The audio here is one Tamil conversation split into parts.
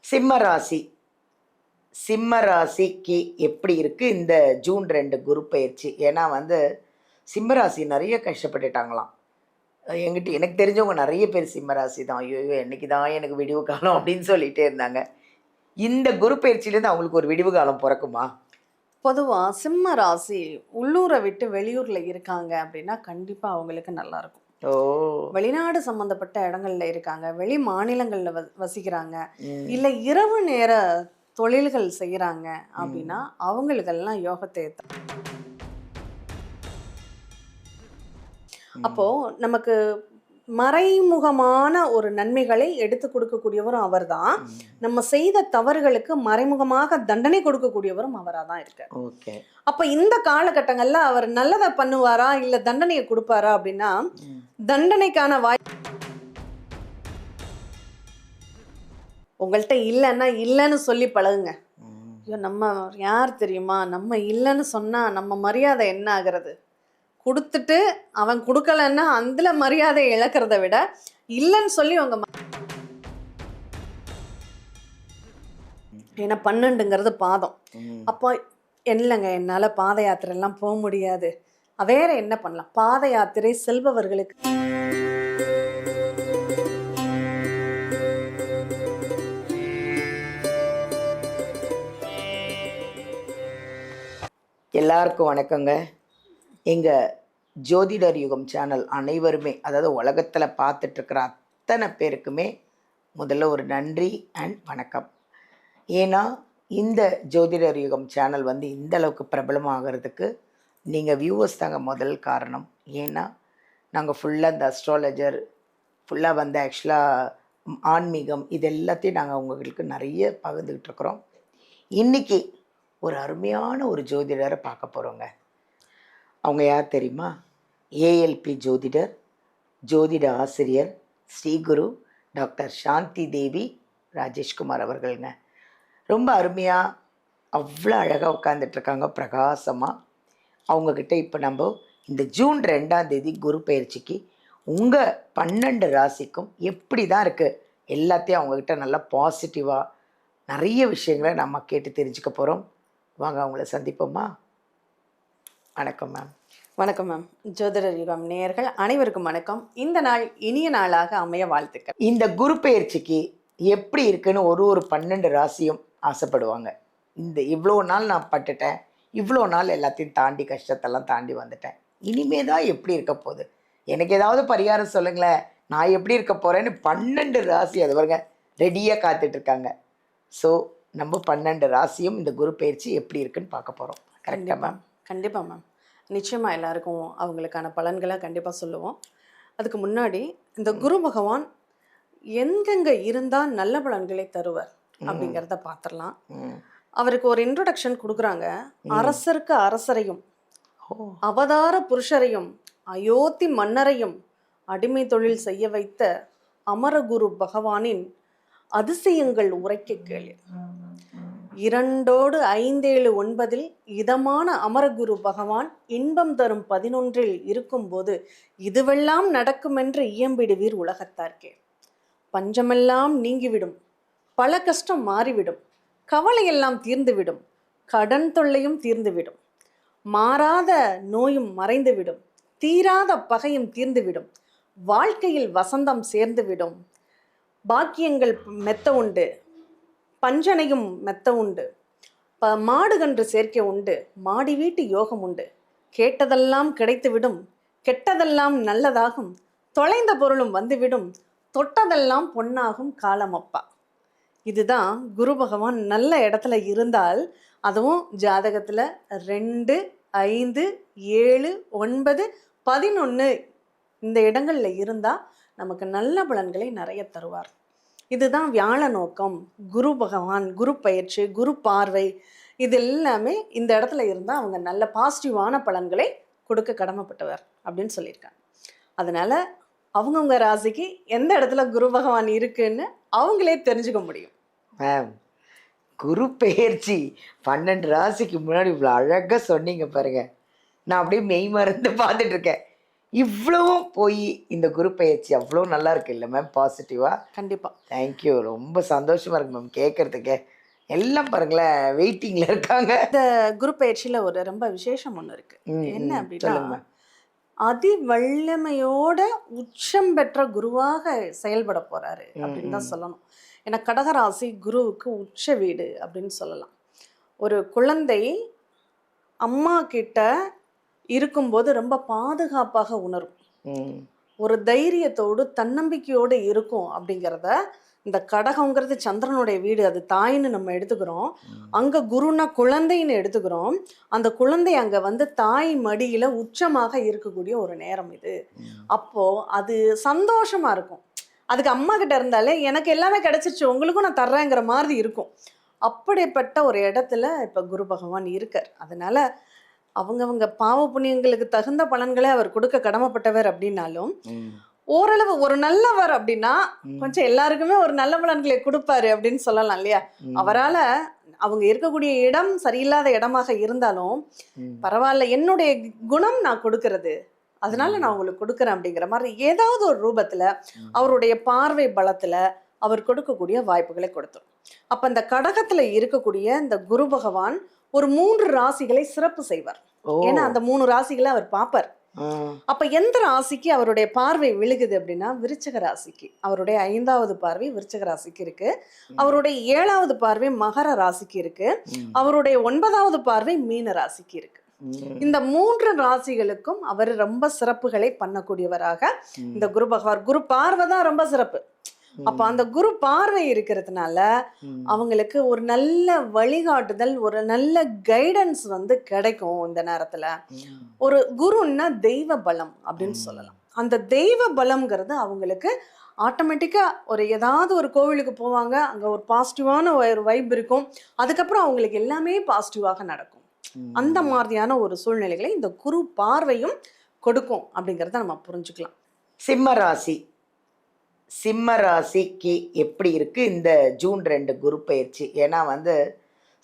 சிம்ம ராசி. சிம்ம ராசிக்கு எப்படி இருக்குது இந்த ஜூன் 2 குரு பயிற்சி? ஏன்னா சிம்ம ராசி நிறைய கஷ்டப்பட்டுட்டாங்களாம். எனக்கு தெரிஞ்சவங்க நிறைய பேர் சிம்ம ராசி தான். ஐயோ என்னைக்கு தான் எனக்கு விடிவு காலம் அப்படின்னு சொல்லிகிட்டே இருந்தாங்க. இந்த குரு பயிற்சியிலேருந்து அவங்களுக்கு ஒரு விடிவு காலம் பிறக்குமா? பொதுவாக சிம்ம ராசி உள்ளூரை விட்டு வெளியூரில் இருக்காங்க அப்படின்னா கண்டிப்பாக அவங்களுக்கு நல்லா இருக்கும். ஓ, வெளிநாடு சம்மந்தப்பட்ட இடங்கள்ல இருக்காங்க, வெளி மாநிலங்களில் வசிக்கிறாங்க, இல்லை இரவு நேர தொழில்கள் செய்கிறாங்க அப்படின்னா அவங்களுக்கெல்லாம் யோகத்தை அப்போது நமக்கு மறைமுகமான ஒரு நன்மைகளை எடுத்து கொடுக்கக்கூடியவரும் அவர் தான். நம்ம செய்த தவறுகளுக்கு மறைமுகமாக தண்டனை கொடுக்கக்கூடியவரும் அவராக தான் இருக்கார். ஓகே. அப்போ இந்த காலகட்டங்கள்ல அவர் நல்லதை பண்ணுவாரா இல்லை தண்டனையை கொடுப்பாரா அப்படின்னா தண்டனைக்கான உங்கள்கிட்ட இல்லைன்னா இல்லைன்னு சொல்லி பழகுங்க. ஐயோ நம்ம யார் தெரியுமா, நம்ம இல்லைன்னு சொன்னா நம்ம மரியாதை என்ன ஆகிறது? கொடுத்துட்டு அவன் கொடுக்கலன்னா அந்த மரியாதை இழக்கிறத விட இல்லைன்னு சொல்லி உங்க ஏன்னா 12ங்கிறது பாதம். அப்போ இல்லைங்க என்னால் பாத யாத்திரை எல்லாம் போக முடியாது, வேற என்ன பண்ணலாம்? பாத யாத்திரை செல்பவர்களுக்கு எல்லாருக்கும் வணக்கங்க. எங்கள் ஜோதிடர் யுகம் சேனல் அனைவருமே, அதாவது உலகத்தில் பார்த்துட்ருக்கிற அத்தனை பேருக்குமே முதல்ல ஒரு நன்றி அண்ட் வணக்கம். ஏன்னா இந்த ஜோதிடர் யுகம் சேனல் இந்த அளவுக்கு பிரபலமாகிறதுக்கு நீங்கள் வியூவர்ஸ் தாங்க முதல் காரணம். ஏன்னா நாங்கள் ஃபுல்லாக இந்த அஸ்ட்ராலஜர் ஃபுல்லாக ஆக்சுவலாக ஆன்மீகம் இது எல்லாத்தையும் நாங்கள் உங்களுக்கு நிறைய பகிர்ந்துக்கிட்டு இருக்கிறோம். இன்றைக்கி ஒரு அருமையான ஒரு ஜோதிடரை பார்க்க போகிறோங்க. அவங்க யார் தெரியுமா? ஏஎல்பி ஜோதிடர், ஜோதிட ஆசிரியர், ஸ்ரீகுரு டாக்டர் சாந்தி தேவி ராஜேஷ்குமார் அவர்களுங்க. ரொம்ப அருமையாக அவ்வளோ அழகாக உட்காந்துட்ருக்காங்க பிரகாசமாக. அவங்கக்கிட்ட இப்போ நம்ம இந்த ஜூன் 2 குரு பயிற்சிக்கு உங்கள் 12 ராசிக்கும் எப்படி தான் இருக்குது எல்லாத்தையும் அவங்கக்கிட்ட நல்லா பாசிட்டிவாக நிறைய விஷயங்களை நம்ம கேட்டு தெரிஞ்சுக்க போகிறோம். வாங்க அவங்கள சந்திப்போமா? வணக்கம் மேம். வணக்கம் மேம். ஜோதிடர் யுகம் நேயர்கள் அனைவருக்கும் வணக்கம். இந்த நாள் இனிய நாளாக அமைய வாழ்த்துக்கள். இந்த குரு பயிற்சிக்கு எப்படி இருக்குன்னு ஒரு 12 ராசியும் ஆசைப்படுவாங்க. இவ்வளோ நாள் நான் பட்டுட்டேன், இவ்வளோ நாள் எல்லாத்தையும் தாண்டி கஷ்டத்தெல்லாம் தாண்டி வந்துட்டேன், இனிமே தான் எப்படி இருக்க போகுது, எனக்கு ஏதாவது பரிகாரம் சொல்லுங்களேன், நான் எப்படி இருக்க போகிறேன்னு 12 ராசி அது பாருங்க ரெடியாக காத்துட்ருக்காங்க. ஸோ நம்ம 12 ராசியும் இந்த குரு பயிற்சி எப்படி இருக்குன்னு பார்க்க போகிறோம். கரெக்டாக மேம்? கண்டிப்பாக மேம். நிச்சயமாக எல்லாருக்கும் அவங்களுக்கான பலன்களை கண்டிப்பாக சொல்லுவோம். அதுக்கு முன்னாடி இந்த குரு பகவான் எங்கெங்கே இருந்தால் நல்ல பலன்களை தருவார் அப்படிங்கிறத பார்த்துடலாம். அவருக்கு ஒரு இன்ட்ரோடக்ஷன் கொடுக்குறாங்க. அரசருக்கு அரசரையும், அவதார புருஷரையும், அயோத்தி மன்னரையும் அடிமை தொழில் செய்ய வைத்த அமரகுரு பகவானின் அதிசயங்கள் உரைக்க கேளு. 2 5 7 9 இதமான அமரகுரு பகவான் இன்பம் தரும் 11 இருக்கும்போது இதுவெல்லாம் நடக்குமென்று இயம்பிடுவீர் உலகத்தார்க்கே. பஞ்சமெல்லாம் நீங்கிவிடும், பல கஷ்டம் மாறிவிடும், கவலையெல்லாம் தீர்ந்துவிடும், கடன் தொல்லையும் தீர்ந்துவிடும், மாறாத நோயும் மறைந்துவிடும், தீராத பகையும் தீர்ந்துவிடும், வாழ்க்கையில் வசந்தம் சேர்ந்துவிடும், பாக்கியங்கள் மெத்த உண்டு, பஞ்சனையும் மெத்த உண்டு, மாடுகன்று சேர்க்கை உண்டு, மாடி வீட்டு யோகம் உண்டு, கேட்டதெல்லாம் கிடைத்துவிடும், கெட்டதெல்லாம் நல்லதாகும், தொலைந்த பொருளும் வந்துவிடும், தொட்டதெல்லாம் பொன்னாகும் காலமப்பா. இதுதான் குரு பகவான் நல்ல இடத்துல இருந்தால், அதுவும் ஜாதகத்தில் 2 5 7 9 11 இந்த இடங்களில் இருந்தால் நமக்கு நல்ல பலன்களை நிறைய தருவார். இதுதான் வியாழ நோக்கம். குரு பகவான், குரு பயிற்சி, குரு பார்வை இது எல்லாமே இந்த இடத்துல இருந்தால் அவங்க நல்ல பாசிட்டிவான பலன்களை கொடுக்க கடமைப்பட்டவர் அப்படின்னு சொல்லியிருக்காங்க. அதனால அவங்கவுங்க ராசிக்கு எந்த இடத்துல குரு பகவான் இருக்குன்னு அவங்களே தெரிஞ்சுக்க முடியும். மேம், குரு பெயர்ச்சி 12 ராசிக்கு முன்னாடி இவ்வளோ அழகாக சொன்னீங்க பாருங்க. நான் அப்படியே மெய் மறந்து பார்த்துட்ருக்கேன். இவ்வளவும் போய் இந்த குரு பயிற்சி அவ்வளோ நல்லா இருக்கு இல்லை மேம்? பாசிட்டிவா. கண்டிப்பா. தேங்க்யூ. ரொம்ப சந்தோஷமா இருக்கு மேம் கேட்கறதுக்கே. எல்லாம் பாருங்களேன் வெயிட்டிங்ல இருக்காங்க. இந்த குரு பயிற்சியில ஒரு ரொம்ப விசேஷம் ஒண்ணு இருக்கு. என்ன அப்படின்னா, சொல்லுங்க மேம். அதி வல்லமையோட உச்சம் பெற்ற குருவாக செயல்பட போறாரு அப்படின்னு தான் சொல்லணும். ஏன்னா கடகராசி குருவுக்கு உச்ச வீடு அப்படின்னு சொல்லலாம். ஒரு குழந்தை அம்மா கிட்ட இருக்கும்போது ரொம்ப பாதுகாப்பாக உணரும். ம். ஒரு தைரியத்தோடு தன்னம்பிக்கையோடு இருக்கும் அப்படிங்கிறத, இந்த கடகங்கிறது சந்திரனுடைய வீடு, அது தாய்ன்னு நம்ம எடுத்துக்கிறோம். அங்க குருன்னா குழந்தைன்னு எடுத்துக்கிறோம். அந்த குழந்தை அங்க வந்து தாய் மடியில உச்சமாக இருக்கக்கூடிய ஒரு நேரம் இது. அப்போ அது சந்தோஷமா இருக்கும். அதுக்கு அம்மா கிட்ட இருந்தாலே எனக்கு எல்லாமே கிடைச்சிருச்சு, உங்களுக்கும் நான் தர்றேங்கிற மாதிரி இருக்கும். அப்படிப்பட்ட ஒரு இடத்துல இப்ப குரு பகவான் இருக்கார். அதனால அவங்கவங்க பாவ புண்ணியங்களுக்கு தகுந்த பலன்களை அவர் கொடுக்க கடமைப்பட்டவர் அப்படின்னாலும், ம். ஓரளவு ஒரு நல்லவர் அப்படின்னா ம். கொஞ்சம் எல்லாருக்குமே ஒரு நல்ல பலன்களை கொடுப்பாரு அப்படின்னு சொல்லலாம் இல்லையா? அவரால அவங்க இருக்கக்கூடிய இடம் சரியில்லாத இடமாக இருந்தாலும் பரவாயில்ல, என்னுடைய குணம் நான் கொடுக்கறது, அதனால நான் உங்களுக்கு கொடுக்குறேன் அப்படிங்கிற மாதிரி ஏதாவது ஒரு ரூபத்துல அவருடைய பார்வை பலத்துல அவர் கொடுக்கக்கூடிய வாய்ப்புகளை கொடுத்துரும். அப்ப இந்த கடகத்துல இருக்கக்கூடிய இந்த குரு பகவான் ஒரு 3 ராசிகளை சிறப்பு செய்வார். ஓ. ஏன்னா அந்த 3 ராசிகளை அவர் பார்ப்பார். அப்ப எந்த ராசிக்கு அவருடைய பார்வை விழுகுது அப்படின்னா, விருச்சிக ராசிக்கு அவருடைய 5வது பார்வை விருச்சிக ராசிக்கு இருக்கு. அவருடைய 7வது பார்வை மகர ராசிக்கு இருக்கு. அவருடைய 9வது பார்வை மீன ராசிக்கு இருக்கு. இந்த 3 ராசிகளுக்கும் அவர் ரொம்ப சிறப்புகளை பண்ணக்கூடியவராக இந்த குரு பகவான். குரு பார்வை தான் ரொம்ப சிறப்பு. அப்ப அந்த குரு பார்வை இருக்கிறதுனால அவங்களுக்கு ஒரு நல்ல வழிகாட்டுதல், ஒரு நல்ல கைடன்ஸ் வந்து கிடைக்கும். இந்த நேரத்துல ஒரு குருன்னா தெய்வ பலம் அப்படின்னு சொல்லலாம். அந்த தெய்வ பலம்ங்கிறது அவங்களுக்கு ஆட்டோமேட்டிக்கா ஒரு ஏதாவது ஒரு கோவிலுக்கு போவாங்க, அங்க ஒரு பாசிட்டிவான ஒரு வைப் இருக்கும், அதுக்கப்புறம் அவங்களுக்கு எல்லாமே பாசிட்டிவாக நடக்கும். அந்த மாதிரியான ஒரு சூழ்நிலைகளை இந்த குரு பார்வையும் கொடுக்கும் அப்படிங்கிறத நம்ம புரிஞ்சுக்கலாம். சிம்ம ராசி. சிம்ம ராசிக்கு எப்படி இருக்கு இந்த ஜூன் 2 குரு பயிற்சி? ஏன்னா வந்து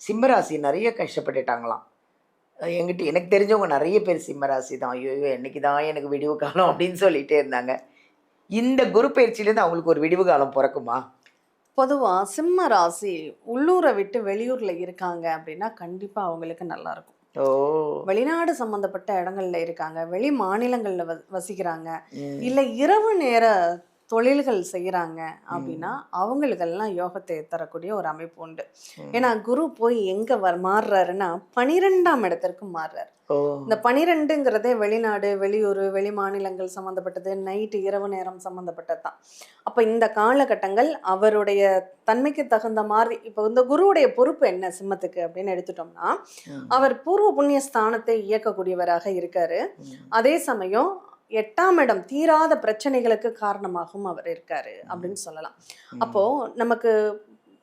சிம்ம ராசி நிறைய கஷ்டப்பட்டுட்டாங்களாம். எனக்கு தெரிஞ்சவங்க நிறைய பேர் சிம்ம ராசி தான். ஐயோ என்னைக்கு தான் எனக்கு விடிவு காலம் அப்படின்னு சொல்லிட்டே இருந்தாங்க. இந்த குரு பயிற்சியிலேருந்து அவங்களுக்கு ஒரு விடிவு காலம் பிறக்குமா? பொதுவா சிம்ம ராசி உள்ளூரை விட்டு வெளியூர்ல இருக்காங்க அப்படின்னா கண்டிப்பா அவங்களுக்கு நல்லா இருக்கும். ஓ. வெளிநாடு சம்பந்தப்பட்ட இடங்கள்ல இருக்காங்க, வெளி மாநிலங்கள்ல வசிக்கிறாங்க, இல்ல இரவு நேர தொழில்கள் செய்யறாங்க அப்படின்னா அவங்களுக்கெல்லாம் யோகத்தை தரக்கூடிய ஒரு அமைப்பு உண்டு. ஏன்னா குரு போய் எங்க மாறுறாருன்னா 12ஆம் இடத்திற்கு மாறுறாரு. இந்த 12ங்கிறதே வெளிநாடு, வெளியூர், வெளி மாநிலங்கள் சம்மந்தப்பட்டது, நைட்டு இரவு நேரம் சம்மந்தப்பட்டது தான். அப்போ இந்த காலகட்டங்கள் அவருடைய தன்மைக்கு தகுந்த மாதிரி, இப்போ இந்த குருவுடைய பொறுப்பு என்ன சிம்மத்துக்கு அப்படின்னு எடுத்துட்டோம்னா, அவர் பூர்வ புண்ணிய ஸ்தானத்தை இயக்கக்கூடியவராக இருக்காரு. அதே சமயம் 8ஆம் இடம் தீராத பிரச்சனைகளுக்கு காரணமாகவும் அவர் இருக்காரு அப்படின்னு சொல்லலாம். அப்போ நமக்கு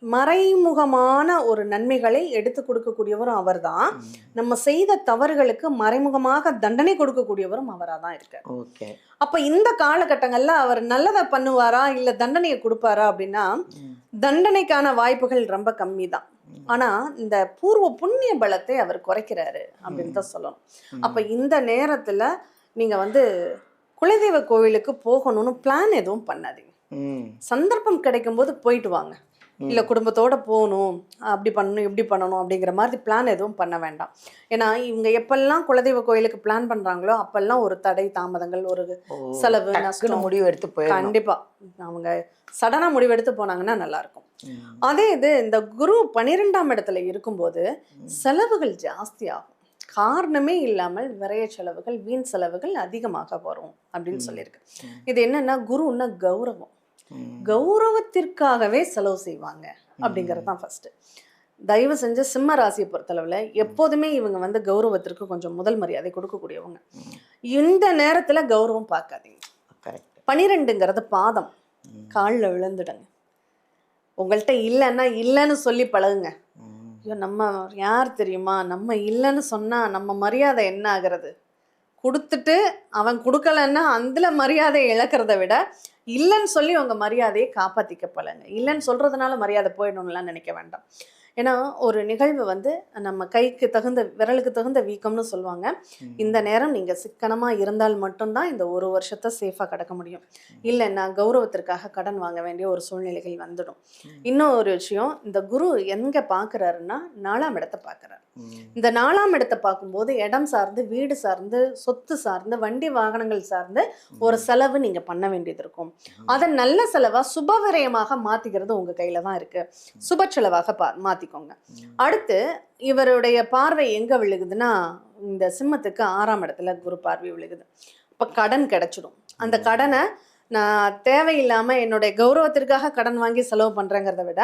மறைமுகமான ஒரு நன்மைகளை எடுத்து கொடுக்கக்கூடியவரும் அவர் தான். நம்ம செய்த தவறுகளுக்கு மறைமுகமாக தண்டனை கொடுக்கக்கூடியவரும் அவராக தான் இருக்கார். அப்ப இந்த காலகட்டங்கள்ல அவர் நல்லதை பண்ணுவாரா இல்ல தண்டனையை கொடுப்பாரா அப்படின்னா, தண்டனைக்கான வாய்ப்புகள் ரொம்ப கம்மி தான். ஆனா இந்த பூர்வ புண்ணிய பலத்தை அவர் குறைக்கிறாரு அப்படின்னு தான் சொல்லணும். அப்ப இந்த நேரத்துல நீங்க வந்து குலதெய்வ கோவிலுக்கு போகணும்னு பிளான் எதுவும் பண்ணாதீங்க. சந்தர்ப்பம் கிடைக்கும் போது போயிட்டு வாங்க. இல்லை குடும்பத்தோட போகணும், அப்படி பண்ணணும் இப்படி பண்ணணும் அப்படிங்கிற மாதிரி பிளான் எதுவும் பண்ண வேண்டாம். ஏன்னா இவங்க எப்பெல்லாம் குலதெய்வ கோயிலுக்கு பிளான் பண்றாங்களோ அப்பெல்லாம் ஒரு தடை தாமதங்கள், ஒரு செலவு, நஷ்டம், முடிவு எடுத்து கண்டிப்பா அவங்க சடனா முடிவெடுத்து போனாங்கன்னா நல்லா இருக்கும். அதே இது இந்த குரு 12ஆம் இடத்துல இருக்கும்போது செலவுகள் ஜாஸ்தி ஆகும். காரணமே இல்லாமல் விரைய செலவுகள், வீண் செலவுகள் அதிகமாக வரும் அப்படின்னு சொல்லியிருக்கு. இது என்னன்னா குருன்னா கௌரவம், கௌரவத்திற்காகவே செலவு செய்வாங்க அப்படிங்கிறது தான் ஃபர்ஸ்ட். தயவு செஞ்சு சிம்ம ராசியை பொறுத்தளவுல எப்போதுமே இவங்க வந்து கௌரவத்திற்கு கொஞ்சம் முதல் மரியாதை கொடுக்கக்கூடியவங்க. இந்த நேரத்துல கௌரவம் பார்க்காதீங்க. 12ங்கிறது பாதம், காலில் விழுந்துடுங்க. உங்கள்கிட்ட இல்லைன்னா இல்லைன்னு சொல்லி பழகுங்க. ஐயோ நம்ம யார் தெரியுமா, நம்ம இல்லைன்னு சொன்னா நம்ம மரியாதை என்ன ஆகிறது? கொடுத்துட்டு அவன் கொடுக்கலன்னா அந்த மரியாதை இழக்கிறத விட இல்லைன்னு சொல்லி உங்க மரியாதையை காப்பாத்திக்க பழங்க. இல்லைன்னு சொல்றதுனால மரியாதை போயிடணும்லாம் நினைக்க வேண்டாம். ஏன்னா ஒரு நிகழ்வு வந்து நம்ம கைக்கு தகுந்த விரலுக்கு தகுந்த வீக்கம்னு சொல்லுவாங்க. இந்த நேரம் நீங்கள் சிக்கனமாக இருந்தால் மட்டும்தான் இந்த ஒரு வருஷத்தை சேஃபாக கடக்க முடியும். இல்லைன்னா கௌரவத்திற்காக கடன் வாங்க வேண்டிய ஒரு சூழ்நிலைகள் வந்துடும். இன்னும் ஒரு விஷயம், இந்த குரு எங்கே பார்க்குறாருன்னா 4ஆம் இடத்தை பார்க்குறாரு. இந்த 4ஆம் இடத்தை பார்க்கும்போது இடம் சார்ந்து, வீடு சார்ந்து, சொத்து சார்ந்து, வண்டி வாகனங்கள் சார்ந்து ஒரு செலவு நீங்கள் பண்ண வேண்டியது இருக்கும். அதை நல்ல செலவாக சுபவிரயமாக மாற்றிக்கிறது உங்கள் கையில் தான் இருக்குது. சுப செலவாக மாற்றிக்கோங்க. அடுத்து இவருடைய பார்வை எங்கே விழுகுதுன்னா, இந்த சிம்மத்துக்கு 6ஆம் இடத்துல குரு பார்வை விழுகுது. இப்போ கடன் கிடைச்சிடும். அந்த கடனை நான் தேவையில்லாமல் என்னுடைய கௌரவத்திற்காக கடன் வாங்கி செலவு பண்ணுறேங்கிறத விட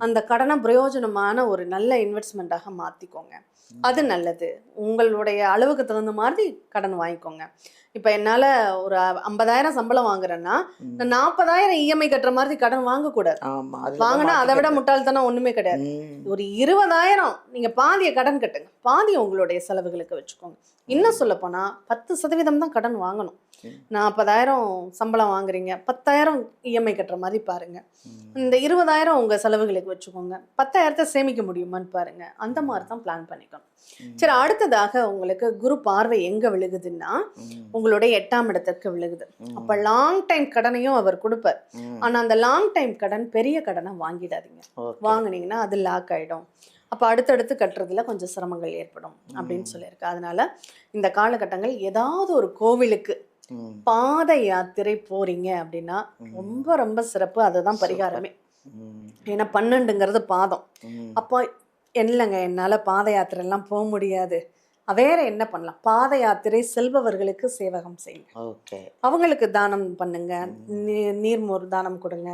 அந்த கடனை பிரயோஜனமான ஒரு நல்ல இன்வெஸ்ட்மெண்ட்டாக மாற்றிக்கோங்க. அது நல்லது. உங்களுடைய அளவுக்கு தகுந்த மாதிரி கடன் வாங்கிக்கோங்க. இப்போ என்னால் ஒரு 50,000 சம்பளம் வாங்குறேன்னா 40,000 இஎம்ஐ கட்டுற மாதிரி கடன் வாங்கக்கூடாது. வாங்கினா அதை விட முட்டாள்தனம் ஒன்றுமே கிடையாது. ஒரு 20,000 நீங்கள் பாதியை கடன் கட்டுங்க, பாதியை உங்களுடைய செலவுகளுக்கு வச்சுக்கோங்க. இன்னும் சொல்ல போனால் 10% தான் கடன் வாங்கணும். 40,000 சம்பளம் வாங்குறீங்க, 10,000 இஎம்ஐ கட்டுற மாதிரி பாருங்க. இந்த 20,000 உங்க செலவுகளுக்கு வச்சுக்கோங்க. 10,000 சேமிக்க முடியுமான்னு பாருங்க. அந்த மாதிரி தான் பிளான் பண்ணிக்கணும். சரி, அடுத்ததாக உங்களுக்கு குரு பார்வை எங்க விழுகுதுன்னா உங்களுடைய 8ஆம் இடத்திற்கு விழுகுது. அப்ப லாங் டைம் கடனையும் அவர் கொடுப்பார். ஆனா அந்த லாங் டைம் கடன் பெரிய கடனை வாங்கிடாதீங்க. வாங்கினீங்கன்னா அது லாக் ஆயிடும். அப்போ அடுத்தடுத்து கட்டுறதுல கொஞ்சம் சிரமங்கள் ஏற்படும் அப்படின்னு சொல்லியிருக்கு. அதனால இந்த காலகட்டங்கள் ஏதாவது ஒரு கோவிலுக்கு பாத யாத்திரை போறீங்க அப்படின்னா ரொம்ப ரொம்ப சிறப்பு. அதுதான் பரிகாரமே. ஏன்னா 12ங்கிறது பாதம். அப்போ இல்லைங்க, என்னால் பாத யாத்திரை எல்லாம் போக முடியாது, வேற என்ன பண்ணலாம்? பாத யாத்திரை செல்பவர்களுக்கு சேவகம் செய்யுங்க. அவங்களுக்கு தானம் பண்ணுங்க, நீர்மோர் தானம் கொடுங்க.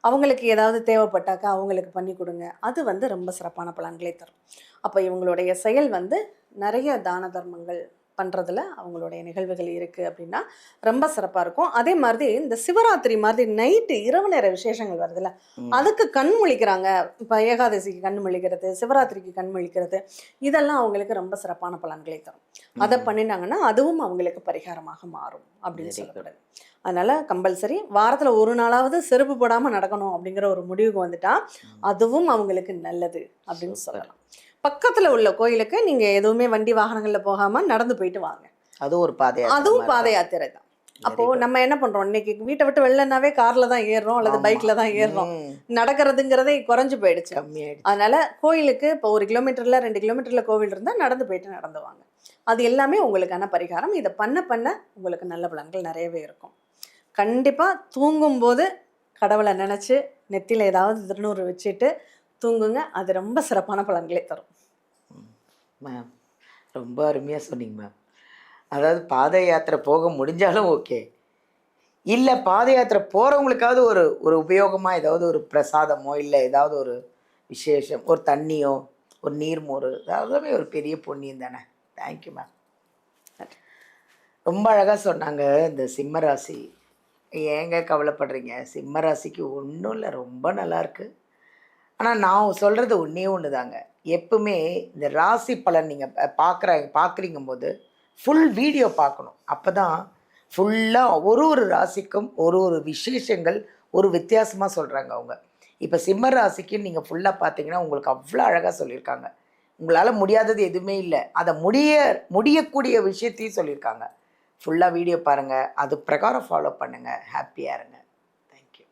அவங்களுக்கு ஏதாவது தேவைப்பட்டாக்கா அவங்களுக்கு பண்ணி கொடுங்க. அது வந்து ரொம்ப சிறப்பான பலன்களை தரும். அப்போ இவங்களுடைய செயல் வந்து நிறைய தான தர்மங்கள் பண்ணுறதுல அவங்களுடைய நிகழ்வுகள் இருக்குது அப்படின்னா ரொம்ப சிறப்பாக இருக்கும். அதே மாதிரி இந்த சிவராத்திரி மாதிரி நைட்டு இரவு நேர விசேஷங்கள் வருதுல்ல, அதுக்கு கண் முழிக்கிறாங்க. இப்போ ஏகாதசிக்கு கண் முழிக்கிறது, சிவராத்திரிக்கு கண் முழிக்கிறது, இதெல்லாம் அவங்களுக்கு ரொம்ப சிறப்பான பலன்களை தரும். அதை பண்ணினாங்கன்னா அதுவும் அவங்களுக்கு பரிகாரமாக மாறும் அப்படின்னு சொல்லப்படுது. அதனால் கம்பல்சரி வாரத்தில் ஒரு நாளாவது செருப்பு போடாமல் நடக்கணும் அப்படிங்கிற ஒரு முடிவுக்கு வந்துட்டா அதுவும் அவங்களுக்கு நல்லது அப்படின்னு சொல்லலாம். பக்கத்தில் உள்ள கோயிலுக்கு நீங்கள் எதுவுமே வண்டி வாகனங்களில் போகாமல் நடந்து போயிட்டு வாங்க. அதுவும் பாத யாத்திரை தான். அப்போது நம்ம என்ன பண்ணுறோம், இன்னைக்கு வீட்டை விட்டு வெளிலனாவே காரில் தான் ஏறுறோம் அல்லது பைக்கில் தான் ஏறுறோம். நடக்கிறதுங்கிறதே குறைஞ்சி போயிடுச்சு. அதனால் கோயிலுக்கு இப்போ 1 கிலோமீட்டரில் 2 கிலோமீட்டரில் கோவில் இருந்தால் நடந்து போயிட்டு நடந்து வாங்க. அது எல்லாமே உங்களுக்கான பரிகாரம். இதை பண்ண பண்ண உங்களுக்கு நல்ல பலன்கள் நிறையவே இருக்கும். கண்டிப்பாக தூங்கும்போது கடவுளை நினச்சி நெத்தியில் ஏதாவது திருநூறு வச்சுட்டு தூங்குங்க. அது ரொம்ப சிறப்பான பலன்களை தரும். மேம் ரொம்ப அருமையாக சொன்னீங்க மேம். அதாவது பாத யாத்திரை போக முடிஞ்சாலும் ஓகே, இல்லை பாத யாத்திரை போகிறவங்களுக்காவது ஒரு உபயோகமாக ஏதாவது ஒரு பிரசாதமோ இல்லை ஏதாவது ஒரு விசேஷம், ஒரு தண்ணியோ ஒரு நீர்மோர், அதாவது ஒரு பெரிய புண்ணியம் தானே. Thank you ma'am. ரொம்ப அழகாக சொன்னாங்க. இந்த சிம்ம ராசி ஏங்க கவலைப்படுறீங்க, சிம்ம ராசிக்கு ஒன்றும் இல்லை, ரொம்ப நல்லாயிருக்கு. ஆனால் நான் சொல்கிறது ஒன்று தாங்க, எப்பவுமே இந்த ராசி பலன் நீங்கள் பார்க்குறீங்க போது ஃபுல் வீடியோ பார்க்கணும். அப்போ தான் ஃபுல்லாக ஒரு ராசிக்கும் ஒரு விசேஷங்கள் ஒரு வித்தியாசமாக சொல்கிறாங்க அவங்க. இப்போ சிம்ம ராசிக்கு நீங்கள் ஃபுல்லாக பார்த்தீங்கன்னா உங்களுக்கு அவ்வளோ அழகாக சொல்லியிருக்காங்க. உங்களால் முடியாதது எதுவுமே இல்லை, அதை முடியக்கூடிய விஷயத்தையும் சொல்லியிருக்காங்க. ஃபுல்லாக வீடியோ பாருங்கள், அது பிரகாரம் ஃபாலோ பண்ணுங்கள், ஹாப்பியாக இருங்க. தேங்க்யூ.